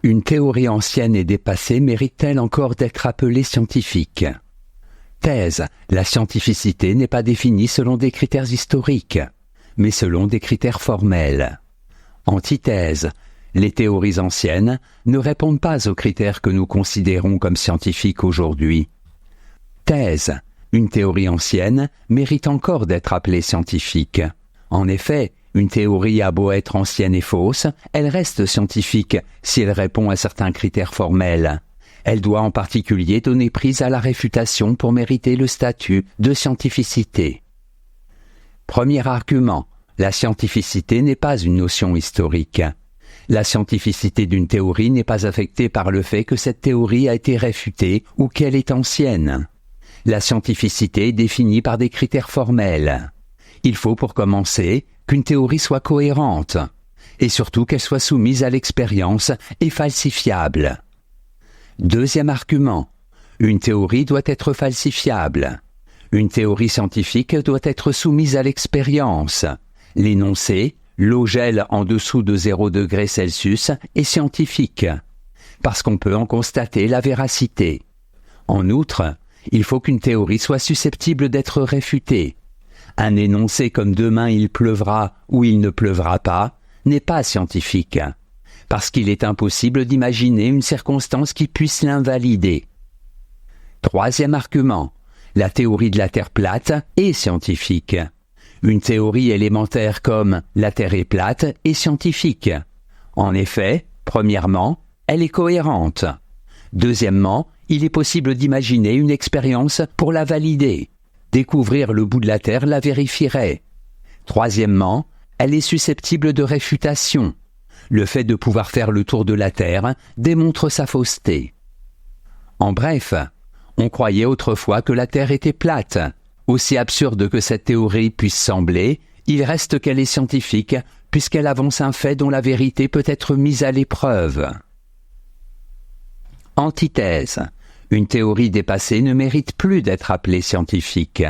Une théorie ancienne et dépassée mérite-t-elle encore d'être appelée scientifique? Thèse. La scientificité n'est pas définie selon des critères historiques, mais selon des critères formels. Antithèse. Les théories anciennes ne répondent pas aux critères que nous considérons comme scientifiques aujourd'hui. Thèse. Une théorie ancienne mérite encore d'être appelée scientifique. En effet, une théorie a beau être ancienne et fausse, elle reste scientifique si elle répond à certains critères formels. Elle doit en particulier donner prise à la réfutation pour mériter le statut de scientificité. Premier argument, la scientificité n'est pas une notion historique. La scientificité d'une théorie n'est pas affectée par le fait que cette théorie a été réfutée ou qu'elle est ancienne. La scientificité est définie par des critères formels. Il faut pour commencer qu'une théorie soit cohérente, et surtout qu'elle soit soumise à l'expérience et falsifiable. Deuxième argument, une théorie doit être falsifiable. Une théorie scientifique doit être soumise à l'expérience. L'énoncé « l'eau gèle en dessous de 0 degré Celsius » est scientifique, parce qu'on peut en constater la véracité. En outre, il faut qu'une théorie soit susceptible d'être réfutée. Un énoncé comme « demain il pleuvra » ou « il ne pleuvra pas » n'est pas scientifique, parce qu'il est impossible d'imaginer une circonstance qui puisse l'invalider. Troisième argument, la théorie de la Terre plate est scientifique. Une théorie élémentaire comme « la Terre est plate » est scientifique. En effet, premièrement, elle est cohérente. Deuxièmement, il est possible d'imaginer une expérience pour la valider. Découvrir le bout de la Terre la vérifierait. Troisièmement, elle est susceptible de réfutation. Le fait de pouvoir faire le tour de la Terre démontre sa fausseté. En bref, on croyait autrefois que la Terre était plate. Aussi absurde que cette théorie puisse sembler, il reste qu'elle est scientifique, puisqu'elle avance un fait dont la vérité peut être mise à l'épreuve. Antithèse. Une théorie dépassée ne mérite plus d'être appelée scientifique.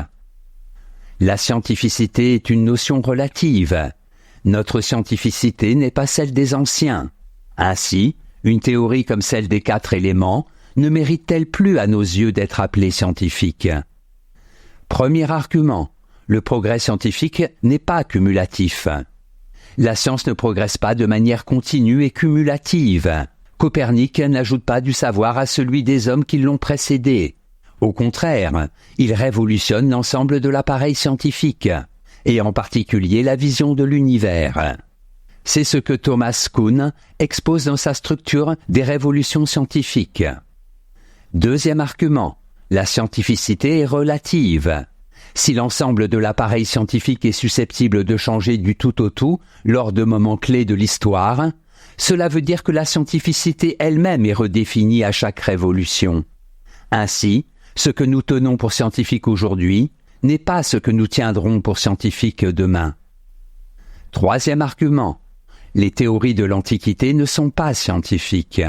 La scientificité est une notion relative. Notre scientificité n'est pas celle des anciens. Ainsi, une théorie comme celle des 4 éléments ne mérite-t-elle plus à nos yeux d'être appelée scientifique? Premier argument, le progrès scientifique n'est pas cumulatif. La science ne progresse pas de manière continue et cumulative. Copernic n'ajoute pas du savoir à celui des hommes qui l'ont précédé. Au contraire, il révolutionne l'ensemble de l'appareil scientifique, et en particulier la vision de l'univers. C'est ce que Thomas Kuhn expose dans sa structure des révolutions scientifiques. Deuxième argument, la scientificité est relative. Si l'ensemble de l'appareil scientifique est susceptible de changer du tout au tout lors de moments clés de l'histoire, cela veut dire que la scientificité elle-même est redéfinie à chaque révolution. Ainsi, ce que nous tenons pour scientifique aujourd'hui n'est pas ce que nous tiendrons pour scientifique demain. Troisième argument, les théories de l'Antiquité ne sont pas scientifiques.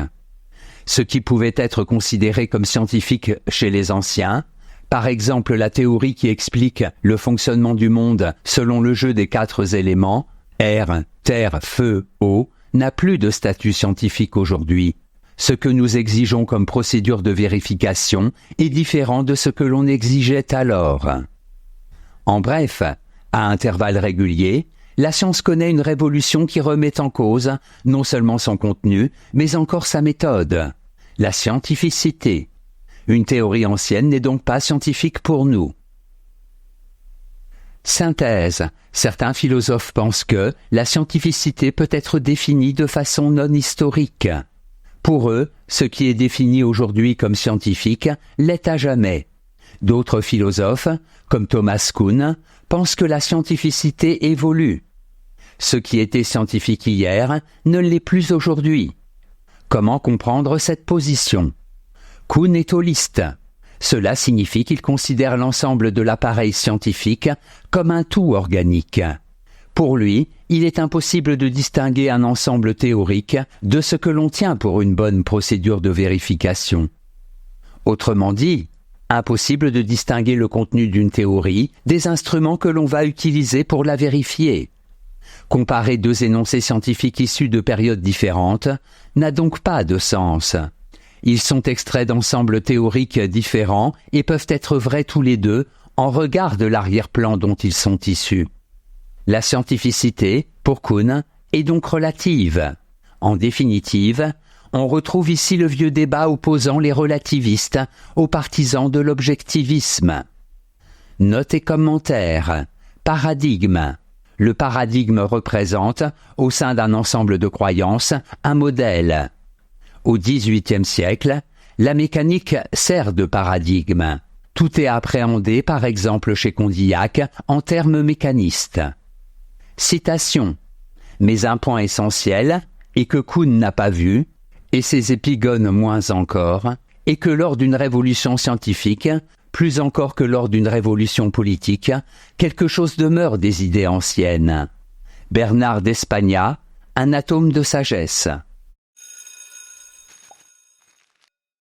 Ce qui pouvait être considéré comme scientifique chez les anciens, par exemple la théorie qui explique le fonctionnement du monde selon le jeu des 4 éléments, air, terre, feu, eau, n'a plus de statut scientifique aujourd'hui. Ce que nous exigeons comme procédure de vérification est différent de ce que l'on exigeait alors. En bref, à intervalles réguliers, la science connaît une révolution qui remet en cause non seulement son contenu, mais encore sa méthode, la scientificité. Une théorie ancienne n'est donc pas scientifique pour nous. Synthèse. Certains philosophes pensent que la scientificité peut être définie de façon non historique. Pour eux, ce qui est défini aujourd'hui comme scientifique l'est à jamais. D'autres philosophes, comme Thomas Kuhn, pensent que la scientificité évolue. Ce qui était scientifique hier ne l'est plus aujourd'hui. Comment comprendre cette position? Kuhn est holiste. Cela signifie qu'il considère l'ensemble de l'appareil scientifique comme un tout organique. Pour lui, il est impossible de distinguer un ensemble théorique de ce que l'on tient pour une bonne procédure de vérification. Autrement dit, impossible de distinguer le contenu d'une théorie des instruments que l'on va utiliser pour la vérifier. Comparer deux énoncés scientifiques issus de périodes différentes n'a donc pas de sens. Ils sont extraits d'ensembles théoriques différents et peuvent être vrais tous les deux en regard de l'arrière-plan dont ils sont issus. La scientificité, pour Kuhn, est donc relative. En définitive, on retrouve ici le vieux débat opposant les relativistes aux partisans de l'objectivisme. Note et commentaire. Paradigme. Le paradigme représente, au sein d'un ensemble de croyances, un modèle. Au XVIIIe siècle, la mécanique sert de paradigme. Tout est appréhendé, par exemple chez Condillac, en termes mécanistes. Citation. Mais un point essentiel, et que Kuhn n'a pas vu, et ses épigones moins encore, est que lors d'une révolution scientifique, plus encore que lors d'une révolution politique, quelque chose demeure des idées anciennes. Bernard d'Espagna, Un atome de sagesse.